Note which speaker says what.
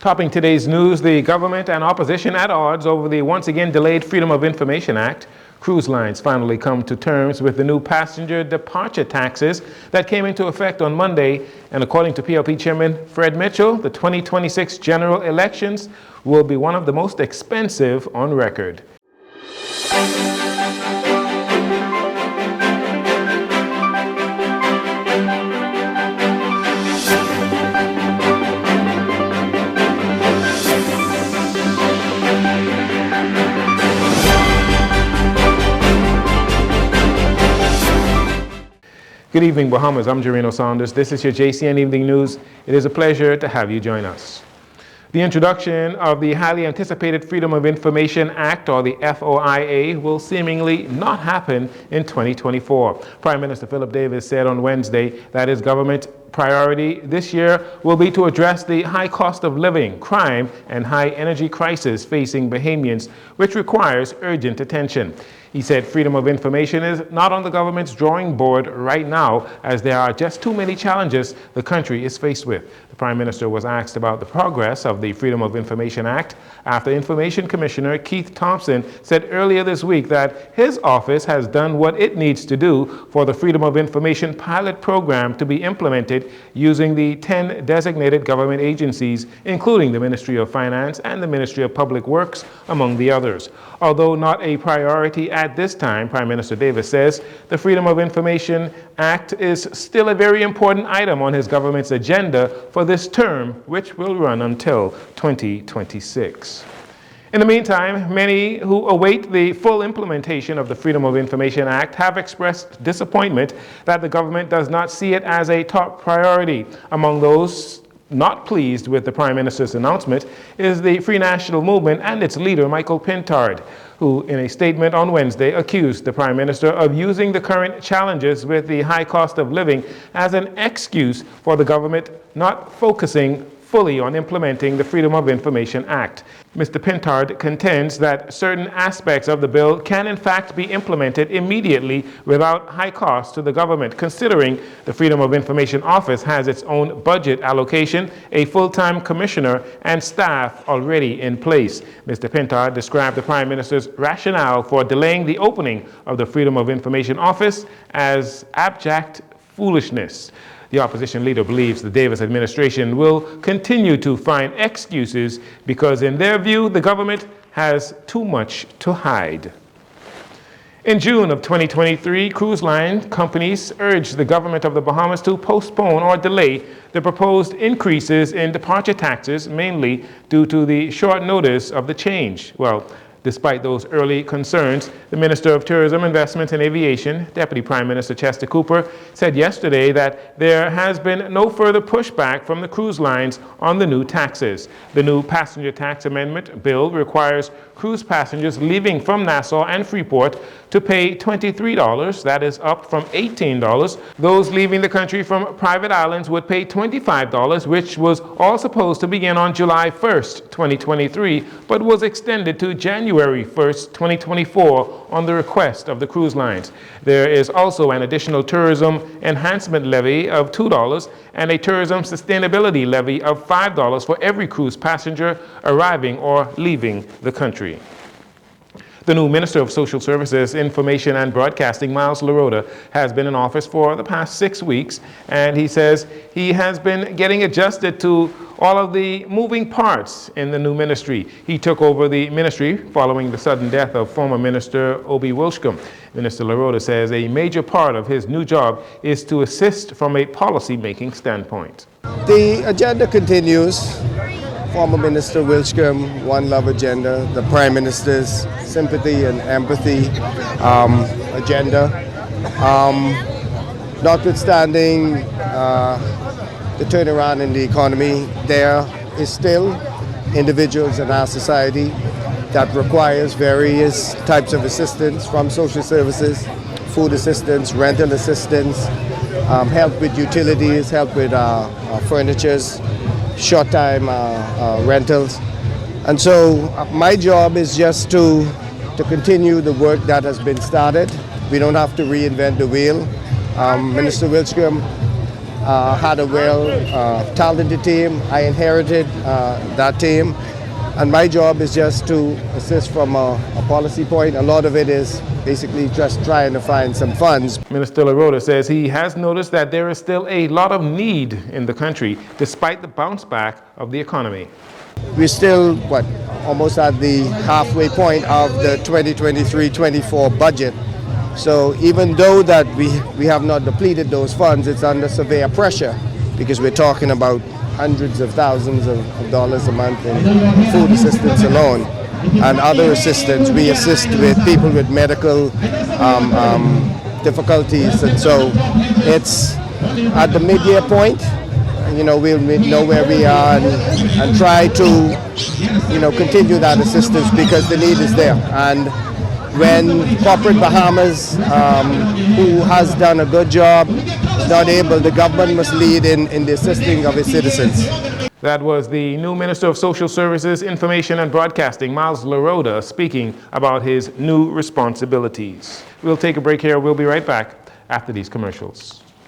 Speaker 1: Topping today's news, the government and opposition at odds over the once again delayed Freedom of Information Act. Cruise lines finally come to terms with the new passenger departure taxes that came into effect on Monday. And according to PLP Chairman Fred Mitchell, the 2026 general elections will be one of the most expensive on record. Good evening, Bahamas. I'm Jareno Saunders. This is your JCN Evening News. It is a pleasure to have you join us. The introduction of the highly anticipated Freedom of Information Act, or the FOIA, will seemingly not happen in 2024. Prime Minister Philip Davis said on Wednesday that his government priority this year will be to address the high cost of living, crime, and high energy crisis facing Bahamians, which requires urgent attention. He said freedom of information is not on the government's drawing board right now, as there are just too many challenges the country is faced with. The Prime Minister was asked about the progress of the Freedom of Information Act after Information Commissioner Keith Thompson said earlier this week that his office has done what it needs to do for the Freedom of Information pilot program to be implemented using the 10 designated government agencies, including the Ministry of Finance and the Ministry of Public Works, among the others. Although not a priority at this time, Prime Minister Davis says the Freedom of Information Act is still a very important item on his government's agenda for this term, which will run until 2026. In the meantime, many who await the full implementation of the Freedom of Information Act have expressed disappointment that the government does not see it as a top priority. Among those not pleased with the Prime Minister's announcement is the Free National Movement and its leader, Michael Pintard, who in a statement on Wednesday accused the Prime Minister of using the current challenges with the high cost of living as an excuse for the government not focusing fully on implementing the Freedom of Information Act. Mr. Pintard contends that certain aspects of the bill can in fact be implemented immediately without high cost to the government, considering the Freedom of Information Office has its own budget allocation, a full-time commissioner, and staff already in place. Mr. Pintard described the Prime Minister's rationale for delaying the opening of the Freedom of Information Office as abject foolishness. The opposition leader believes the Davis administration will continue to find excuses because, in their view, the government has too much to hide. In June of 2023, cruise line companies urged the government of the Bahamas to postpone or delay the proposed increases in departure taxes, mainly due to the short notice of the change. Well, despite those early concerns, the Minister of Tourism, Investment and Aviation, Deputy Prime Minister Chester Cooper, said yesterday that there has been no further pushback from the cruise lines on the new taxes. The new passenger tax amendment bill requires cruise passengers leaving from Nassau and Freeport to pay $23, that is up from $18. Those leaving the country from private islands would pay $25, which was all supposed to begin on July 1st, 2023, but was extended to January 1st, 2024 on the request of the cruise lines. There is also an additional tourism enhancement levy of $2 and a tourism sustainability levy of $5 for every cruise passenger arriving or leaving the country. The new Minister of Social Services, Information and Broadcasting, Miles LaRota, has been in office for the past 6 weeks, and he says he has been getting adjusted to all of the moving parts in the new ministry. He took over the ministry following the sudden death of former Minister Obi Wilshcombe. Minister LaRota says a major part of his new job is to assist from a policy-making standpoint.
Speaker 2: The agenda continues. Former Minister Wilshcombe, One Love agenda, the Prime Minister's sympathy and empathy agenda. Notwithstanding the turnaround in the economy, there is still individuals in our society that requires various types of assistance from social services, food assistance, rental assistance, help with utilities, help with furnitures, short-time rentals. And so my job is just to continue the work that has been started. We don't have to reinvent the wheel. Minister Wilshcombe had a talented team. I inherited that team. And my job is just to assist from a policy point. A lot of it is basically just trying to find some funds.
Speaker 1: Minister LaRota says he has noticed that there is still a lot of need in the country, despite the bounce back of the economy.
Speaker 2: We're still, almost at the halfway point of the 2023-24 budget. So even though that we have not depleted those funds, it's under severe pressure because we're talking about hundreds of thousands of dollars a month in food assistance alone and other assistance. We assist with people with medical difficulties, and so it's at the mid-year point. We'll know where we are and try to continue that assistance because the need is there. And when corporate Bahamas, who has done a good job, is not able, the government must lead in the assisting of its citizens.
Speaker 1: That was the new Minister of Social Services, Information and Broadcasting, Miles LaRota, speaking about his new responsibilities. We'll take a break here. We'll be right back after these commercials.